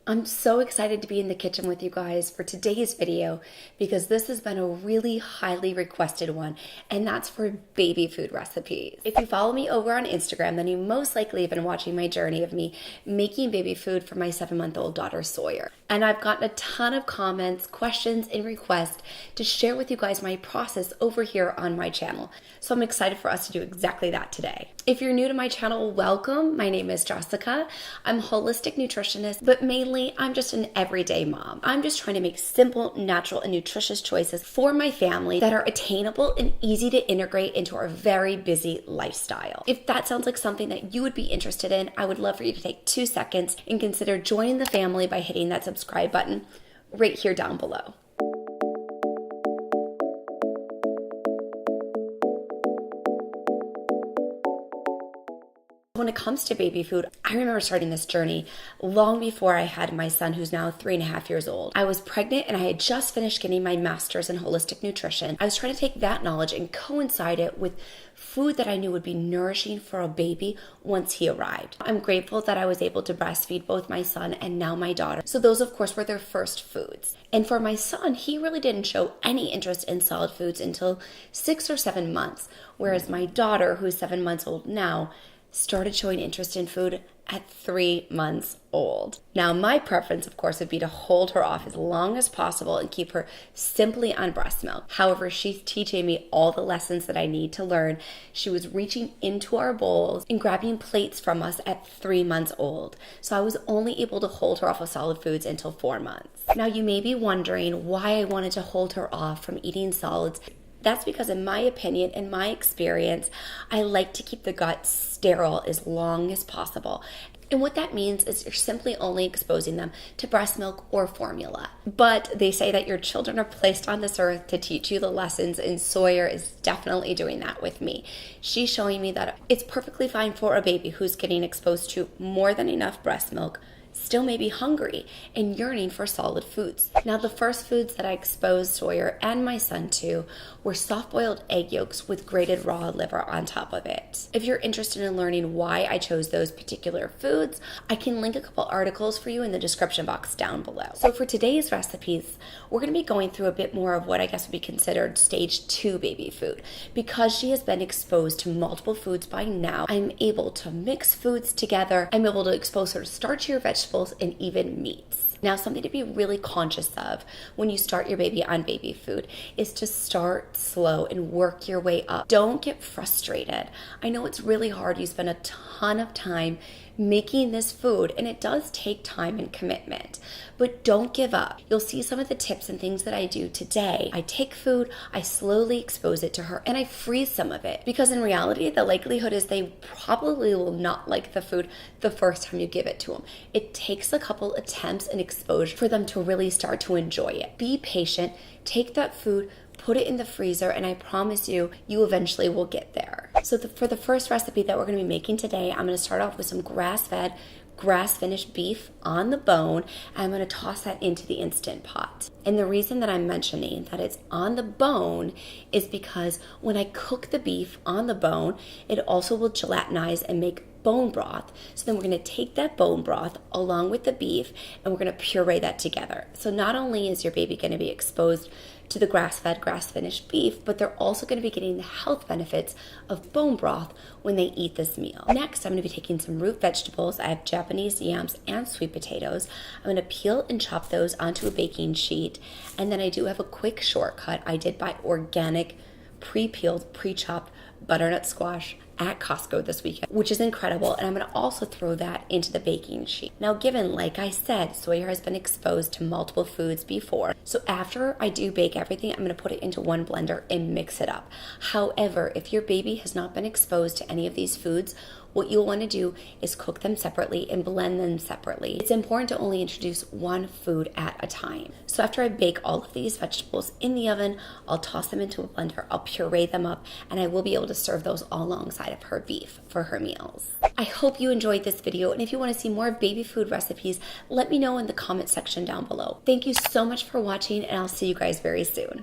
I'm so excited to be in the kitchen with you guys for today's video because this has been a really highly requested one, and that's for baby food recipes. If you follow me over on Instagram, then you most likely have been watching my journey of me making baby food for my 7-month-old daughter Sawyer. And I've gotten a ton of comments, questions, and requests to share with you guys my process over here on my channel. So I'm excited for us to do exactly that today. If you're new to my channel, welcome. My name is Jessica. I'm a holistic nutritionist, but mainly I'm just an everyday mom. I'm just trying to make simple, natural, and nutritious choices for my family that are attainable and easy to integrate into our very busy lifestyle. If that sounds like something that you would be interested in, I would love for you to take 2 seconds and consider joining the family by hitting that subscribe button right here down below. When it comes to baby food, I remember starting this journey long before I had my son, who's now 3.5 years old. I was pregnant and I had just finished getting my master's in holistic nutrition. I was trying to take that knowledge and coincide it with food that I knew would be nourishing for a baby once he arrived. I'm grateful that I was able to breastfeed both my son and now my daughter. So those, of course, were their first foods. And for my son, he really didn't show any interest in solid foods until 6 or 7 months, whereas my daughter, who's 7 months old now, started showing interest in food at 3 months old. Now, my preference, of course, would be to hold her off as long as possible and keep her simply on breast milk. However, she's teaching me all the lessons that I need to learn. She was reaching into our bowls and grabbing plates from us at 3 months old. So I was only able to hold her off of solid foods until 4 months. Now, you may be wondering why I wanted to hold her off from eating solids. That's because, in my opinion, in my experience, I like to keep the gut sterile as long as possible. And what that means is you're simply only exposing them to breast milk or formula. But they say that your children are placed on this earth to teach you the lessons, and Sawyer is definitely doing that with me. She's showing me that it's perfectly fine for a baby who's getting exposed to more than enough breast milk still may be hungry and yearning for solid foods. Now, the first foods that I exposed Sawyer and my son to were soft-boiled egg yolks with grated raw liver on top of it. If you're interested in learning why I chose those particular foods, I can link a couple articles for you in the description box down below. So for today's recipes, we're going to be going through a bit more of what I guess would be considered stage 2 baby food. Because she has been exposed to multiple foods by now, I'm able to mix foods together. I'm able to expose her to starchier vegetables and even meats. Now, something to be really conscious of when you start your baby on baby food is to start slow and work your way up. Don't get frustrated. I know it's really hard. You spend a ton of time making this food, and it does take time and commitment, but don't give up. You'll see some of the tips and things that I do today. I take food, I slowly expose it to her, and I freeze some of it, because in reality, the likelihood is they probably will not like the food the first time you give it to them. It takes a couple attempts and exposure for them to really start to enjoy it. Be patient, take that food, put it in the freezer, and I promise you, you eventually will get there. So for the first recipe that we're going to be making today, I'm going to start off with some grass-fed, grass-finished beef on the bone, and I'm going to toss that into the Instant Pot. And the reason that I'm mentioning that it's on the bone is because when I cook the beef on the bone, it also will gelatinize and make bone broth. So then we're going to take that bone broth along with the beef and we're going to puree that together. So not only is your baby going to be exposed to the grass-fed, grass-finished beef, but they're also going to be getting the health benefits of bone broth when they eat this meal. Next, I'm going to be taking some root vegetables. I have Japanese yams and sweet potatoes. I'm going to peel and chop those onto a baking sheet. And then I do have a quick shortcut. I did buy organic, pre-peeled, pre-chopped butternut squash at Costco this weekend, which is incredible, and I'm going to also throw that into the baking sheet. Now, given, like I said, Sawyer has been exposed to multiple foods before, so after I do bake everything, I'm going to put it into one blender and mix it up. However, if your baby has not been exposed to any of these foods, what you'll want to do is cook them separately and blend them separately. It's important to only introduce one food at a time. So after I bake all of these vegetables in the oven, I'll toss them into a blender, I'll puree them up, and I will be able to serve those all alongside of her beef for her meals. I hope you enjoyed this video, and if you want to see more baby food recipes, let me know in the comment section down below. Thank you so much for watching, and I'll see you guys very soon.